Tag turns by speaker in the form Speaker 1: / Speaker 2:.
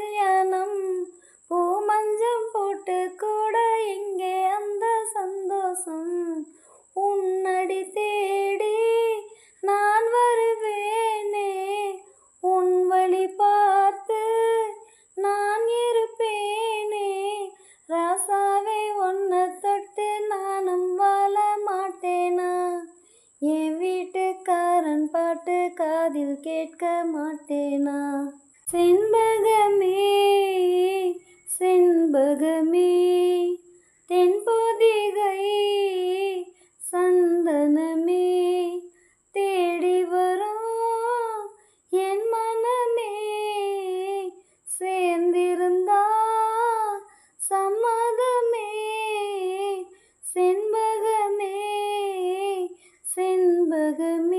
Speaker 1: கல்யாணம் பூ மஞ்சம் போட்டு கூட இங்கே அந்த சந்தோஷம். உன்னடி தேடி நான் வருவேனே, உன் வழி பார்த்து நான் இருப்பேனே. ராசாவே உன்னை தொட்டு நானும் வாழ மாட்டேனா? என் வீட்டுக்காரன் பாட்டு காதில் கேட்க மாட்டேனா? செண்பகமே செண்பகமே தென்பொதிகை சந்தனமே தேடி வரும் என் மனமே. சேர்ந்திருந்தா சம்மதமே. செண்பகமே செண்பகமே.